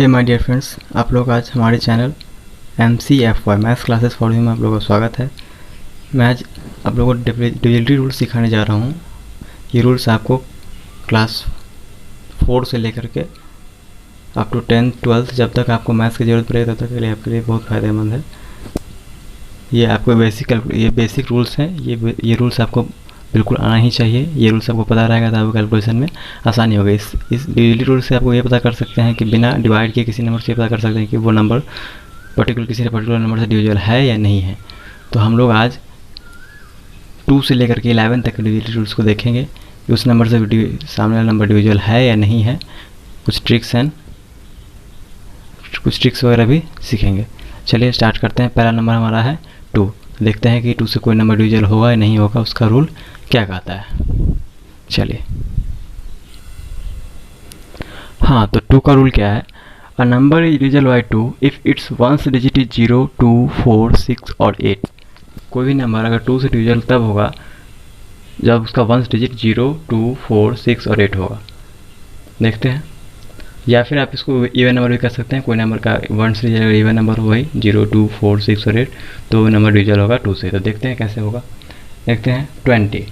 Hey my dear friends, आप लोग आज हमारे channel MCFY maths classes for you में आप लोगों का स्वागत है। मैं आज आप लोगों को डिविजिबिलिटी रूल्स सिखाने जा रहा हूँ। ये रूल्स आपको क्लास 4 से लेकर के अप टू 10th 12th जब तक आपको मैथ्स की ज़रूरत पड़ेगी तब तक के लिए आपके लिए बहुत फ़ायदेमंद है। ये आपको बेसिक रूल्स हैं। ये रूल्स आपको बिल्कुल आना ही चाहिए। ये रूल्स आपको पता रहेगा तो आपको कैलकुलेशन में आसानी होगी। इस डिविजिबिलिटी रूल से आपको ये पता कर सकते हैं कि बिना डिवाइड किए किसी नंबर से पता कर सकते हैं कि वो नंबर किसी पर्टिकुलर नंबर से डिविजिबल है या नहीं है। तो हम लोग आज 2 से लेकर के 11 तक के डिविजिबिलिटी रूल्स को देखेंगे कि उस नंबर से सामने वाला नंबर डिविजिबल है या नहीं है। कुछ ट्रिक्स वगैरह भी सीखेंगे। चलिए स्टार्ट करते हैं। पहला नंबर हमारा है 2। देखते हैं कि 2 से कोई नंबर डिविजिबल होगा या नहीं होगा, उसका रूल क्या कहता है। चलिए, हाँ, तो 2 का रूल क्या है। A number is divisible bye 2 if it's ones digit is 0, 2, 4, 6 और 8। कोई भी नंबर अगर 2 से डिविजिबल तब होगा जब उसका वंस डिजिट 0, 2, 4, 6 और 8 होगा। देखते हैं। या फिर आप इसको इवन नंबर भी कर सकते हैं। कोई नंबर का वंस डिजिट इवन नंबर हो वही 0, 2, 4, 6 और 8, तो नंबर डिविजिबल होगा 2 से। तो देखते हैं कैसे होगा। देखते हैं 20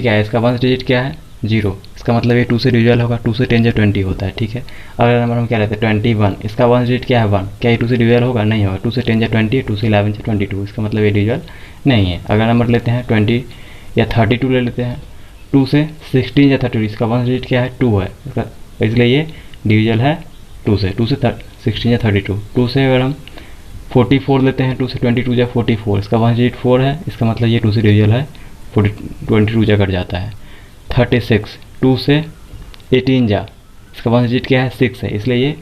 क्या है, इसका वंस डिजिट क्या है 0, इसका मतलब ये 2 से डिविजिबल होगा। 2 से 10 जब 20 होता है, ठीक है। अगला नंबर हम क्या रहते हैं 21, इसका वंस डिजिट क्या है 1, क्या ये 2 से डिविजिबल होगा, नहीं होगा। 2 से 10 जब 20, 2 से 11 जब 22, इसका मतलब ये डिविजिबल नहीं है। अगला नंबर लेते हैं 20 या 32 ले लेते हैं। 2 से 16 या 32, इसका वंस डिजिट क्या है 2 है, इसलिए ये डिविजिबल है 2 से 16 या 32। 2 से अगर हम 44 लेते हैं, 2 से 22 या 44, इसका वंस डिजिट 4 है, इसका मतलब ये 2 से डिविजिबल है, 22 जा कट जाता है। 36, 2 से 18 जा, इसका वंस डिजिट क्या है 6 है, इसलिए ये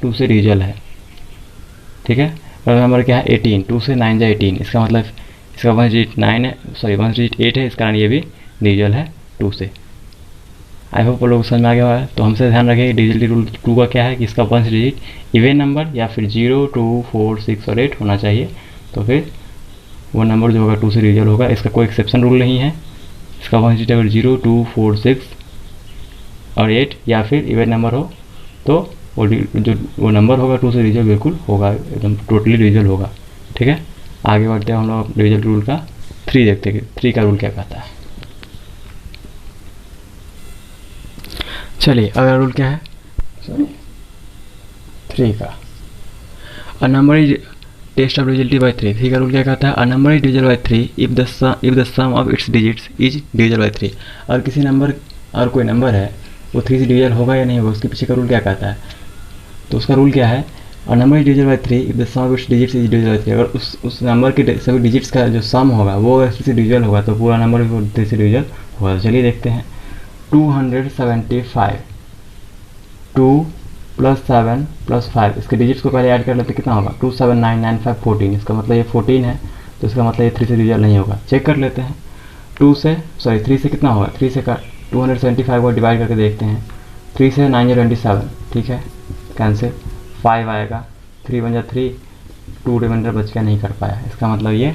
2 से डिविजिबल है, ठीक है। और नंबर क्या है 18, 2 से 9 जा 18, इसका मतलब इसका वंस डिजिट 9 है, वंस डिजिट 8 है, इस कारण ये भी डिविजिबल है 2 से। आई होप लोग समझ में आ गया हुआ है। तो हमसे ध्यान रखें डिविजिबिलिटी रूल 2 का क्या है कि इसका वंस डिजिट इवन नंबर या फिर 0, 2, 4, 6 और 8 होना चाहिए। तो फिर वो नंबर जो होगा 2 से डिविजिबल होगा। इसका कोई एक्सेप्शन रूल नहीं है। इसका वंस डिजिट अगर 0, 2, 4, 6 और 8 या फिर इवन नंबर हो तो वो नंबर होगा 2 से डिविजिबल बिल्कुल होगा, एकदम टोटली डिविजिबल होगा, ठीक है। आगे बढ़ते हैं हम लोग डिविजिबिलिटी रूल का 3 देखते हैं कि 3 का रूल क्या कहता है। चलिए, अगला रूल क्या है 3 का। A number is test of divisibility by 3 का रूल क्या कहता है। A number is divisible by 3 if the sum of its digits is divisible by 3। और किसी नंबर और कोई नंबर है वो 3 से डिविजिबल होगा या नहीं होगा, उसके पीछे का रूल क्या कहता है। तो उसका रूल क्या है, a number is divisible by 3 if the sum of its digits is divisible by 3। अगर उस नंबर के सभी डिजिट्स का जो सम होगा वो अगर 3 से डिविजिबल होगा तो पूरा नंबर भी 3 से डिविजिबल होगा। चलिए देखते हैं। 275, 2 + 7 + 5, इसके डिजिट्स को पहले ऐड कर लेते कितना होगा 2, 7, 9, 9, 5, 14, इसका मतलब ये 14 है, तो इसका मतलब ये 3 से डिविजिबल नहीं होगा। चेक कर लेते हैं। 3 से कितना होगा, 3 से 275 को डिवाइड करके देखते हैं। 3 से 9 या 27, ठीक है, कैंसिल, 5 आएगा, 3 बन जा 3, 2 रिमाइंडर बच गया, नहीं कर पाया। इसका मतलब ये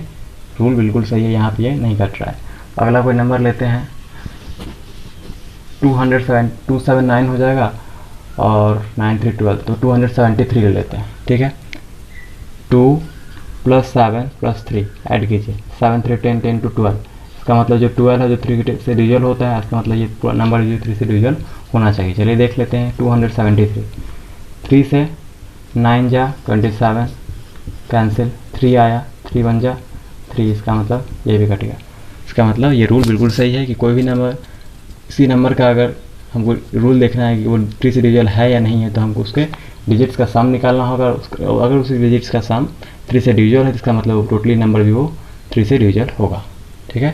रूल बिल्कुल सही है, यहाँ पे ये नहीं कट रहा है। अगला कोई नंबर लेते हैं 279 हो जाएगा और 9, 3, 12, तो 273 ले लेते हैं, ठीक है। 2 + 7 + 3 ऐड कीजिए, 7, 3, 10, 10 to 12, इसका मतलब जो 12 है जो 3 से डिविजिबल होता है, इसका मतलब ये पूरा नंबर जो 3 से डिविजिबल होना चाहिए। चलिए देख लेते हैं। 273, 3 से 9 जा 27, कैंसिल, 3 आया, 3 बन जा 3, इसका मतलब ये भी कट गया। इसका मतलब ये रूल बिल्कुल सही है कि कोई भी नंबर, किसी नंबर का अगर हमको रूल देखना है कि वो 3 से डिविजिबल है या नहीं है, तो हमको उसके डिजिट्स का सम निकालना होगा। अगर उसी डिजिट्स का सम 3 से डिविजिबल है, इसका मतलब वो टोटली नंबर भी वो 3 से डिविजिबल होगा, ठीक है।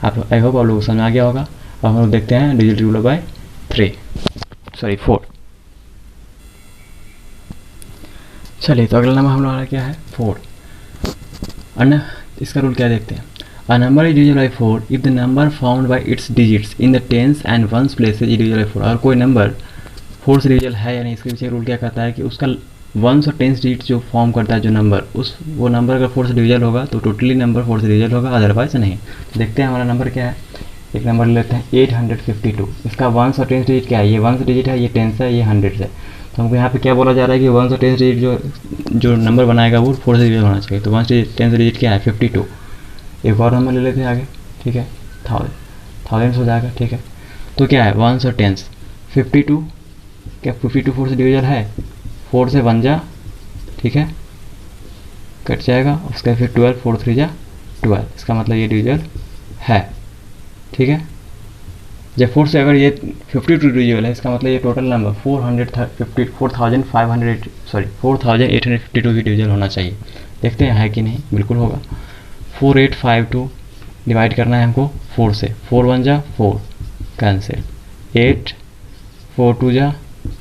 आप आई होप आप लोगों को समझ आ गया होगा। अब हम लोग देखते हैं डिजिबिलिटी रूल बाय 4। चलिए, तो अगला नंबर हम लोग क्या है 4। इसका रूल क्या देखते हैं। A number is divisible by 4 if the number found by its digits in the tens and ones places is divisible by 4। और कोई नंबर 4 से डिविजिबल है या नहीं, इसके पीछे रूल क्या कहता है कि उसका वंस और टेंस डिजिट जो फॉर्म करता है जो नंबर, वो नंबर अगर 4 से डिविजिबल होगा तो टोटली नंबर 4 से डिविजिबल होगा, अदरवाइज नहीं। देखते हैं हमारा नंबर क्या है। एक नंबर लेते हैं 852, इसका वंस और टेंस डिजिट क्या है, ये वंस डिजिट है, ये टेंस है, ये 100 है। तो हमको यहाँ पे क्या बोला जा रहा है कि 1 से 10 डिजिट जो नंबर बनाएगा वो 4 से डिविजल होना चाहिए। तो 1 से 10 डिजिट क्या है 52। एक और नंबर ले लेते हैं आगे, ठीक है, 1000 हो जाएगा, ठीक है। तो क्या है 1 से 10 52, क्या 52 4 से डिविजल है, 4 से 1 जा, ठीक है, कट जाएगा, उसका फिर 12, 4 3 जा 12, इसका मतलब ये डिविजल है, ठीक है। जब 4 से अगर ये 52 डिविजल है, इसका मतलब ये टोटल नंबर 4852 भी डिविजल होना चाहिए। देखते हैं है कि नहीं, बिल्कुल होगा। 4852 डिवाइड करना है हमको 4 से, 4 1 जा 4 कैंसिल, 8 4 2 जा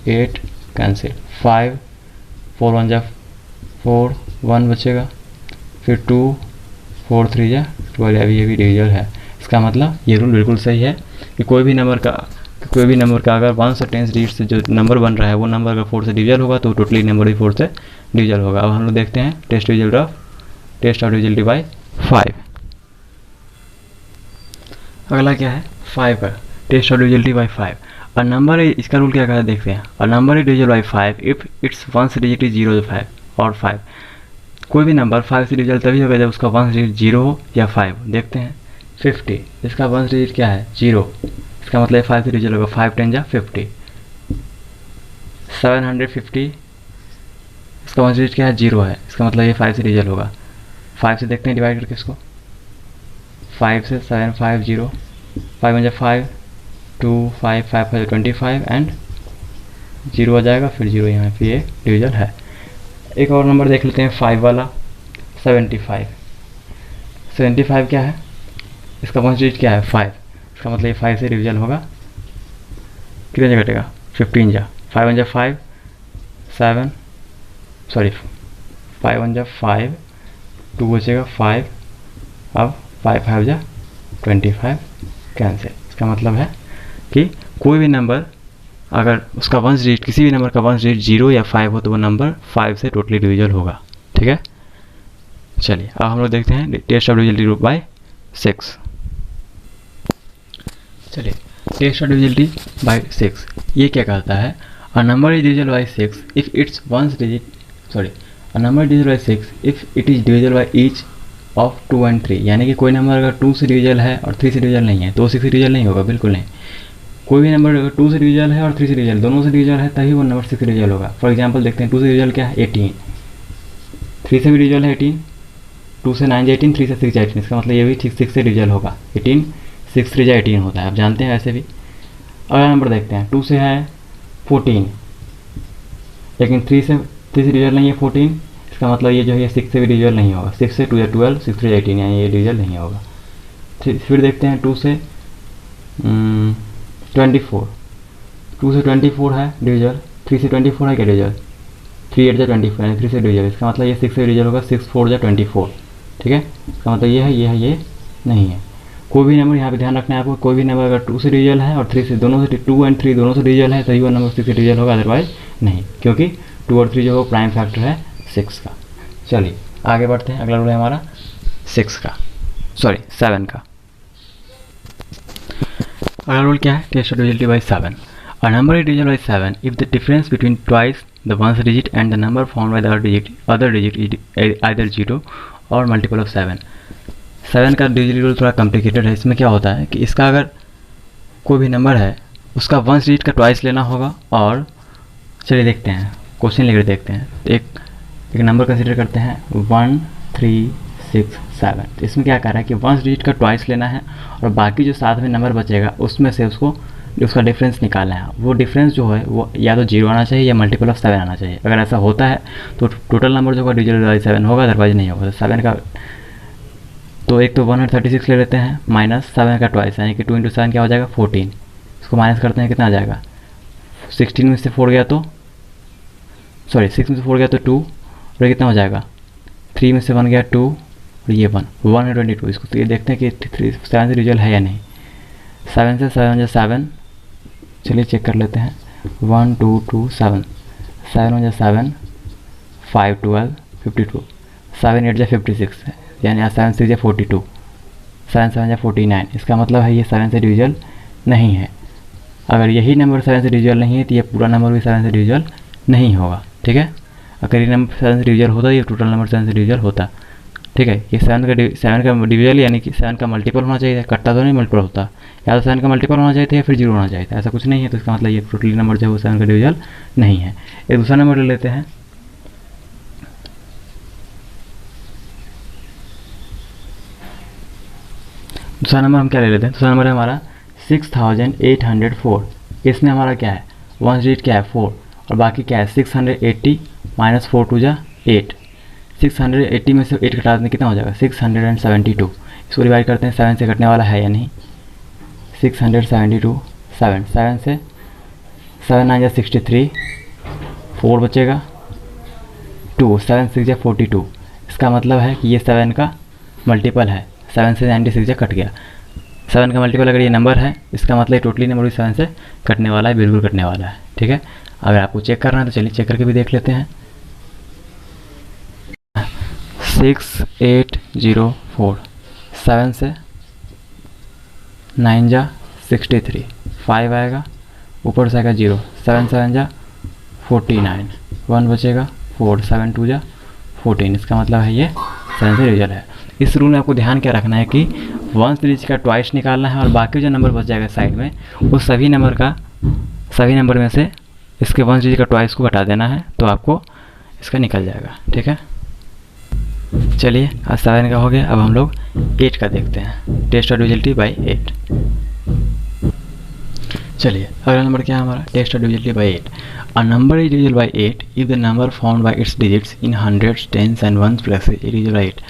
8 कैंसिल, 5 4 1 जा 4 1 बचेगा, फिर 2 4 3 जा 12, अभी ये भी डिविजल है। इसका मतलब ये रूल बिल्कुल सही है कि कोई भी नंबर का अगर 1 से 10 डिजिट से जो नंबर बन रहा है वो नंबर अगर 4 से डिविजल होगा तो टोटली नंबर भी 4 से डिविजल होगा। अब हम लोग देखते हैं टेस्ट ऑफ डिविजिबिलिटी बाय 5। अगला क्या है 5 का test of divisibility by 5। A number, इसका रूल क्या कहता है देखते हैं। A number is divisible by 5 if its 1 digit is 0 5 और 5। कोई भी नंबर 5 से डिविजिबल तभी होगा जब उसका 1 डिजिट 0 हो या 5 हो। देखते हैं 50, इसका 1 डिजिट क्या है 0, इसका मतलब 5 से डिविजिबल होगा, 5 10 जा 50। 750, इसका 1 डिजिट क्या है 0 है, इसका मतलब ये 5 से डिविजिबल होगा। 5 से देखते हैं डिवाइड करके इसको, 5 से 750, 5 1 जा 5, 2 5 5 5 25 एंड 0 आ जाएगा, फिर 0 यहाँ पे ये डिविजिबल है। एक और नंबर देख लेते हैं 5 वाला, 75 क्या है, इसका 1 डिजिट क्या है 5, इसका मतलब ये 5 से डिविजिबल होगा। कितने जगह घटेगा 15 जा, 5 1 जा 5 7, सॉरी 5 1 जा 5, 2 बचेगा 5, अब 5 5 जा 25 कैंसिल। इसका मतलब है कि कोई भी नंबर अगर उसका 1 डिजिट, किसी भी नंबर का 1 डिजिट 0 या 5 हो तो वो नंबर 5 से टोटली डिविजिबल होगा, ठीक है। चलिए अब हम लोग देखते हैं टेस्ट ऑफ डिविजिबिलिटी बाय 6। चलिए टेस्ट ऑफ डिविजिबिलिटी बाय 6 ये क्या कहता है, a number is divisible bye 6 if its 1 digit, sorry, a number is divisible bye 6 if it is divisible by each of 2 and 3। यानी कि कोई नंबर अगर 2 से डिविजिबल है और 3 से डिविजिबल नहीं है तो 6 से डिविजिबल नहीं होगा, बिल्कुल नहीं। कोई भी नंबर अगर 2 से डिविजिबल है और 3 से डिविजिबल, दोनों से डिविजिबल है तभी वो नंबर 6 से डिविजिबल होगा। फॉर एग्जांपल देखते हैं 2 से डिविजिबल क्या है 18, 3 से भी डिविजिबल है 18, 2 से 9 18, 3 से 6 18, इसका मतलब ये भी 6 से डिविजिबल होगा। 18 6 3 18 होता है, आप जानते हैं वैसे भी। अगला नंबर देखते हैं 2 से है 14, लेकिन 3 से डिविजिबल नहीं है 14, इसका मतलब ये जो है 6 से भी डिविजिबल नहीं होगा। 6 से 2 या 12, 6 3 18, यानी ये डिविजिबल नहीं होगा। फिर देखते हैं 2 से 24, 2 से 24 है डिविजिबल, 3 से 24 है क्या डिविजिबल, 3 8 जा 24 यानी 3 से डिविजिबल, इसका मतलब ये 6 से डिविजिबल होगा, 6 4 जा 24, ठीक है। इसका मतलब ये है, ये नहीं है। कोई भी नंबर यहाँ पे ध्यान रखना है आपको, कोई भी नंबर अगर 2 से डिविजिबल है और 3 से, दोनों से 2 and 3 दोनों से डिविजिबल है तभी वो नंबर 6 से डिविजिबल होगा, अदरवाइज नहीं, क्योंकि 2 और 3 जो है प्राइम फैक्टर है 6 का। चलिए आगे बढ़ते हैं, अगला रूल है हमारा 7 का। अगला रूल क्या है test of divisibility by 7। A number is divisible by 7 if the difference between twice the 1 digit and the number found by the other digit is either 0 और मल्टीपल ऑफ 7। 7 का डिविजिबिलिटी रूल थोड़ा complicated है। इसमें क्या होता है कि इसका अगर कोई भी नंबर है उसका 1 डिजिट का ट्वाइस लेना होगा, और चलिए देखते हैं क्वेश्चन लेकर देखते हैं। एक नंबर कंसीडर करते हैं 1 3 6 7। तो इसमें क्या कर रहा है कि 1 डिजिट का ट्वाइस लेना है और बाकी जो साथ में नंबर बचेगा उसमें से उसका डिफरेंस निकालना है। वो डिफरेंस जो है वो या तो 0 आना चाहिए या मल्टीपल ऑफ 7 आना चाहिए। अगर ऐसा होता है तो टोटल नंबर जो होगा डिविजिबल बाय 7 होगा, अदरवाइज नहीं होगा। तो 7 का तो एक तो 136 ले लेते हैं माइनस 7 का ट्वाइस, यानी कि 2 × 7 क्या हो जाएगा 14। इसको माइनस करते हैं, कितना आ जाएगा 16 में से 4 गया तो, सॉरी 6 में से 4 गया तो 2, और कितना हो जाएगा 3 में से 1 गया 2, और ये 122। इसको तो ये देखते हैं कि 7 से डिविजिबल है या नहीं। 7 से 7 7, चलिए चेक कर लेते हैं। 1 2 2 7, 7 1 7, 5 12 52, 7 8 56, यानी 7 6 42, 7 7 49। इसका मतलब है ये 7 से डिविजिबल नहीं है। अगर यही नंबर 7 से डिविजिबल नहीं है तो ये पूरा नंबर भी 7 से डिविजिबल नहीं होगा। ठीक है, अगर ये नंबर 7 से डिविजल होता ये टोटल नंबर 7 से डिविजल होता। ठीक है, ये 7 का डिविजल यानी कि 7 का मल्टीपल होना चाहिए, कट्टा तो नहीं मल्टीपल होता, या तो 7 का मल्टीपल होना चाहिए था या फिर 0 होना चाहिए था, ऐसा कुछ नहीं है। तो इसका मतलब ये टोटली नंबर जो है वो 7 का डिविजल नहीं है। एक दूसरा नंबर ले लेते हैं। दूसरा नंबर हम क्या ले लेते हैं, दूसरा नंबर है हमारा 6804। इसमें हमारा क्या है, 1 डिजिट क्या है 4, और बाकी क्या है 680 माइनस 4 टू जा 8। 680 में से 8 घटा दें कितना हो जाएगा 672। इसको डिवाइड करते हैं, 7 से कटने वाला है या नहीं। 672 7 से 7 9 जा 63, 4 बचेगा 2, 7 6 जा 42। इसका मतलब है कि ये 7 का मल्टीपल है, 7 से 96 जा कट गया। 7 का मल्टीपल अगर ये नंबर है, इसका मतलब टोटली नंबर भी 7 से कटने वाला है, बिल्कुल कटने वाला है। ठीक है, अगर आपको चेक करना है तो चलिए चेक करके भी देख लेते हैं। 6804, 7 से 9 जा 63, 5 आएगा, ऊपर से आएगा 0, 7 7 जा 49, 1 बचेगा 4, 7 2 जा 14। इसका मतलब है ये 7 से डिविजल है। इस रूल में आपको ध्यान क्या रखना है कि 1 सीरीज का ट्वाइस निकालना है, और बाकी जो नंबर बच जाएगा साइड में उस सभी नंबर में से इसके 1 सीरीज का ट्वाइस को घटा देना है, तो आपको इसका निकल जाएगा। ठीक है, चलिए आज 7 का हो गया। अब हम लोग 8 का देखते हैं, टेस्ट ऑफ डिविजिबिलिटी बाई 8। चलिए अगला नंबर क्या है हमारा, test of divisibility by 8। A number is divisible by 8 if the number found by its digits in hundreds, tens and ones plus is divisible by 8।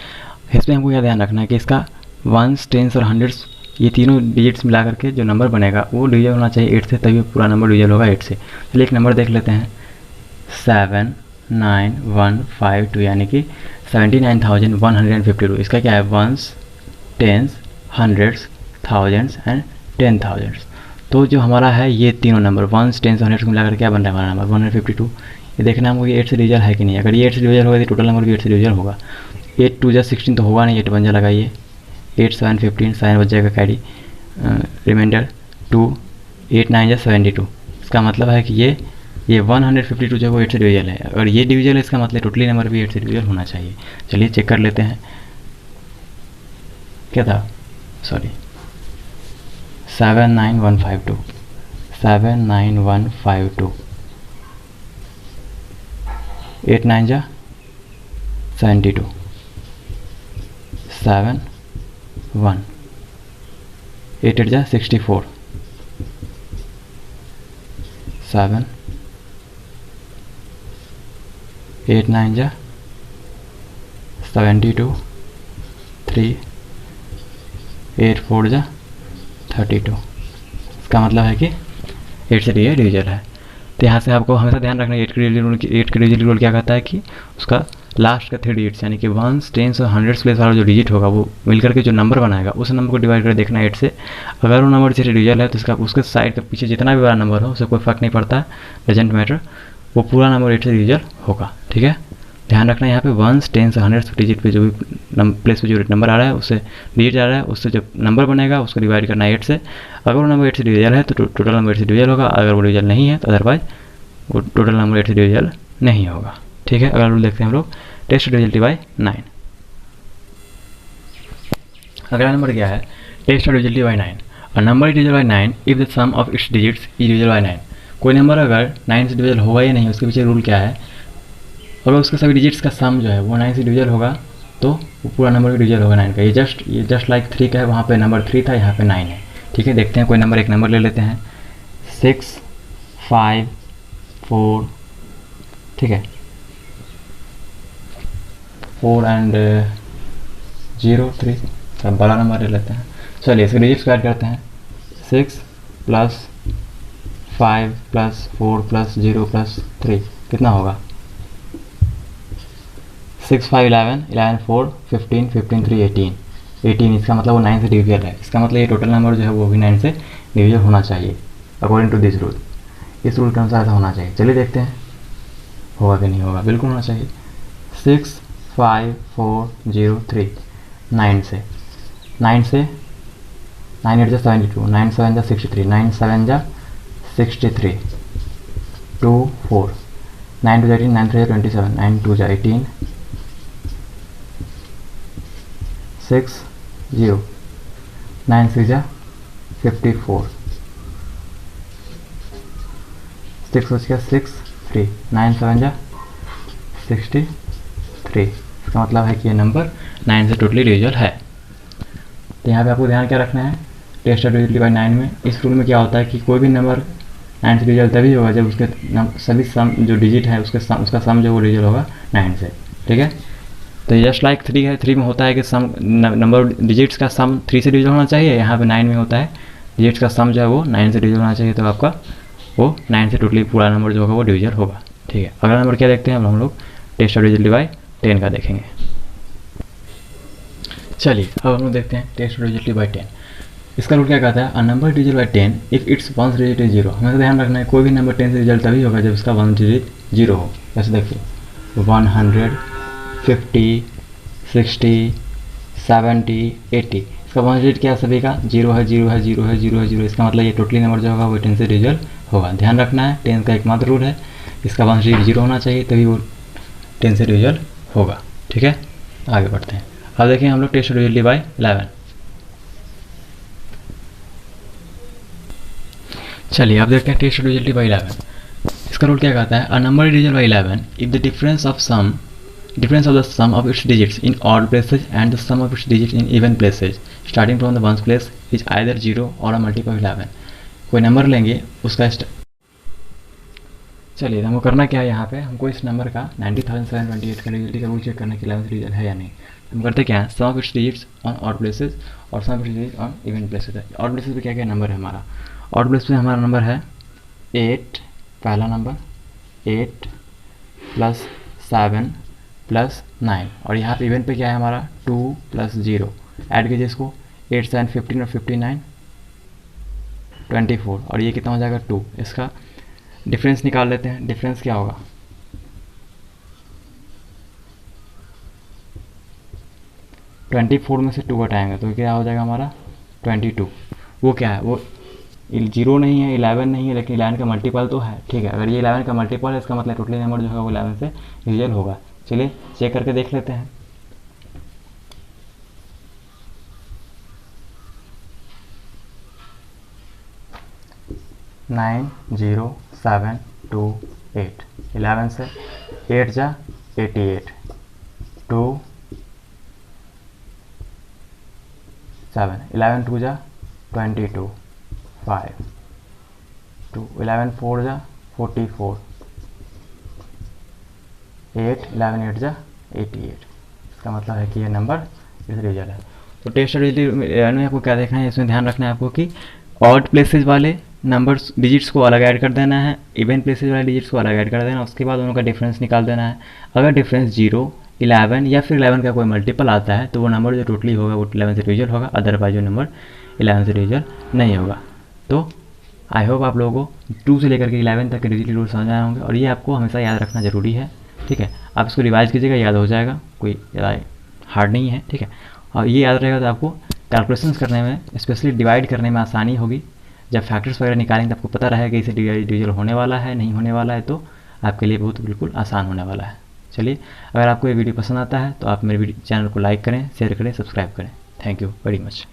इसमें हमको यह ध्यान रखना है कि इसका वंस, टेंस और हंड्रेड्स ये तीनों डिजिट्स मिला करके जो नंबर बनेगा वो डिविजल होना चाहिए 8 से, तभी पूरा नंबर डिविजल होगा 8 से। चलिए एक नंबर देख लेते हैं, 79152 यानी कि 79,152। इसका क्या है, ones, tens, hundreds, thousands and 10,000। तो जो हमारा है ये तीनों नंबर वंस, टेंस, हंड्रेड्स को मिलाकर क्या बन रहा है हमारा नंबर 152। ये देखना हमको ये 8 से डिविजल है कि नहीं। अगर ये 8 से डिविजल होगा तो टोटल नंबर भी 8 से डिविजल होगा। 8 2 जा 16 तो होगा नहीं, 8 1 जा लगाइए, 8 7 15, 7 बच जाएगा कैरी, रिमाइंडर 2, 8 9 जा 72। इसका मतलब है कि ये 152 जो है वो 8 से डिविजल है। अगर ये डिविजल है इसका मतलब टोटली नंबर भी 8 से डिविजल होना चाहिए। चलिए चेक कर लेते हैं, क्या था, सॉरी 79152, 79152, 8 9 जा 72, 7 1, 8 8 जा 64, 7 8 9 जा 72, 3 8 4 जा 32। इसका मतलब है कि 8 से डिविजल है। तो यहाँ से आपको हमेशा ध्यान रखना है 8 के डिविजल रूल क्या कहता है कि उसका लास्ट का 3 डिजिट्स यानी कि वंस, टेंस और हंड्रेड्स प्लेस वाला जो डिजिट होगा वो मिलकर के जो नंबर बनाएगा उस नंबर को डिवाइड कर देखना 8 से। अगर वो नंबर से डिविजल है तो इसका उसके साइड के पीछे जितना भी बड़ा नंबर हो उससे कोई फर्क नहीं पड़ता, डजेंट मैटर, वो पूरा नंबर 8 से डिविजल होगा। ठीक है, ध्यान रखना यहाँ पे वंस, टेंस और हंड्रेड्स डिजिट पे जो भी प्लेस पे जो नंबर आ रहा है उससे डिजिट आ रहा है उससे जो नंबर बनेगा उसको डिवाइड करना 8 से। अगर वो नंबर 8 से डिविजल है तो टोटल नंबर 8 से डिविजल होगा, अगर वो डिविजल नहीं है तो अदरवाइज वो टोटल नंबर 8 से डिविजल नहीं होगा। ठीक है, अगला रूल देखते हैं हम लोग, टेस्ट डिविजिबिलिटी बाई 9। अगला नंबर क्या है, test divisibility by 9। A number is divisible by 9 if the sum of its digits is divisible by 9। कोई नंबर अगर 9 से डिविजिबल होगा या नहीं, उसके पीछे रूल क्या है, अगर उसके सभी डिजिट्स का सम जो है वो 9 से डिविजिबल होगा तो वो पूरा नंबर भी डिविजिबल होगा 9 का। ये जस्ट लाइक 3 का है, वहाँ पे नंबर 3 था, यहाँ पे 9 है। ठीक है, देखते हैं कोई नंबर, एक नंबर ले लेते हैं 6 5 4, ठीक है 4 एंड 0 3, सब बड़ा नंबर ले लेते हैं। चलिए इसके डिजिट्स ऐड करते हैं, 6 प्लस 5 प्लस 4 प्लस 0 प्लस 3 कितना होगा, 6 5 11 11 4 15 15 3 18 18। इसका मतलब वो 9 से डिविजिबल है। इसका मतलब ये टोटल नंबर जो है वो भी 9 से डिविजिबल होना चाहिए अकॉर्डिंग टू दिस रूल। इस रूल के अनुसार ऐसा होना चाहिए। चलिए देखते हैं होगा कि नहीं होगा, बिल्कुल होना चाहिए। 6 5 4 0 3, 9 से 9 8 जा 72, 9 7 जा 63, 9 7 जा 63, 2 4, 9 2 18, 9 3 27, 9 2 18, 6 0, 9 6 54, 6 हो गया 6 3, 9 7 63। इसका मतलब है कि ये नंबर 9 से टोटली डिविजिबल है। तो यहाँ पे आपको ध्यान क्या रखना है, टेस्ट ऑफ डिविजिबिलिटी बाय 9 में इस रूल में क्या होता है कि कोई भी नंबर 9 से डिविजिबल तभी होगा जब उसके सभी सम जो डिजिट है उसका सम जो वो डिविजिबल होगा 9 से। ठीक है, तो जस्ट लाइक 3 है, 3 में होता है कि सम नंबर डिजिट्स का सम 3 से डिविजिबल होना चाहिए, यहाँ पे 9 में होता है डिजिट्स का सम जो है वो 9 से डिविजिबल होना चाहिए, तो आपका वो 9 से टोटली पूरा नंबर जो होगा वो डिविजिबल होगा। ठीक है, अगला नंबर क्या देखते हैं अब हम लोग टेस्ट ऑफ डिविजिबिलिटी बाय 10 का देखेंगे। चलिए अब हम लोग देखते हैं टेस्ट ऑफ डिविजिबिलिटी बाय 10। इसका रूल क्या कहता है, a number digit bye 10 if it's ones digit is 0। हमें ध्यान रखना है कोई भी नंबर 10 से रिजल्ट तभी होगा जब इसका वन डिजिट 0 हो। जैसे देखिए 100, 50, 60, 70, 80, इसका वन डिजिट क्या है, सभी का 0 है 0 है 0 है 0 है 0। इसका मतलब ये टोटली नंबर जो होगा वो 10 से डिजिट होगा। ध्यान रखना है 10 का एकमात्र रूल है, इसका वन डिजिट 0 होना चाहिए तभी वो 10 से डिजिट होगा। ठीक है, आगे बढ़ते हैं। अब देखें हम लोग टेस्ट ऑफ डिविजिबिलिटी बाय 11। चलिए अब देखते हैं टेस्ट ऑफ डिविजिबिलिटी बाय 11। इसका रूल क्या कहता है, a number is divisible bye 11 if the difference of the sum of its digits in odd places and the sum of its digits in even places starting from the ones place is either 0 or a multiple of 11। कोई number लेंगे उसका चलिए हमको करना क्या है, यहाँ पे हमको इस नंबर का 90,728 का डिजिट का रूल चेक करना कि 11 से डिजिट है या नहीं। हम करते क्या है, sum of its digits on odd places और sum of its digits on even places है। ऑड प्लेसेस पे क्या क्या नंबर है हमारा, ऑड प्लेस पे हमारा नंबर है 8, पहला नंबर 8 + 7 + 9, और यहाँ पे इवन पे क्या है हमारा 2 + 0। ऐड कीजिए इसको 8 7 15 और 59 24, और ये कितना हो जाएगा 2। इसका डिफरेंस निकाल लेते हैं, डिफरेंस क्या होगा 24 में से 2 हटाएंगे तो क्या हो जाएगा हमारा 22। वो क्या है, वो 0 नहीं है 11 नहीं है, लेकिन 11 का मल्टीपल तो है। ठीक है, अगर ये 11 का मल्टीपल है इसका मतलब टोटली नंबर जो है वो 11 से डिविजिबल होगा। चलिए चेक करके देख लेते हैं। नाइन 0 7 2 8, 11 से 8 जा 88, 2 7, 11 2 जा 22, 5, 2 11 4 जा 44, 8 11 8 जा 88। इसका मतलब है कि ये नंबर इस डिविजिबल है। तो टेस्ट ऑफ डिविजिबिलिटी में आपको क्या देखना है, इसमें ध्यान रखना है आपको कि ऑड प्लेसेस वाले नंबर्स डिजिट्स को अलग ऐड कर देना है, इवन प्लेसेस वाले डिजिट्स को अलग ऐड कर देना, उसके बाद उनका डिफरेंस निकाल देना है। अगर डिफरेंस 0, 11 या फिर 11 का कोई मल्टीपल आता है तो वो नंबर जो टोटली होगा वो 11 से डिविजिबल होगा, अदरवाइज वो नंबर 11 से डिविजिबल नहीं होगा। तो आई होप आप लोगों को 2 से लेकर के 11 तक के डिजिटल रूल समझ आए होंगे, और ये आपको हमेशा याद रखना ज़रूरी है। ठीक है, आप इसको रिवाइज कीजिएगा, याद हो जाएगा, कोई ज़्यादा हार्ड नहीं है। ठीक है, और ये याद रहेगा तो आपको कैलकुलेशंस करने में, स्पेशली डिवाइड करने में आसानी होगी। जब फैक्टर्स वगैरह निकालेंगे तो आपको पता रहेगा कि इसे डिविजिबल होने वाला है नहीं होने वाला है, तो आपके लिए बहुत बिल्कुल आसान होने वाला है। चलिए, अगर आपको ये वीडियो पसंद आता है तो आप मेरे चैनल को लाइक करें, शेयर करें, सब्सक्राइब करें। Thank you very much.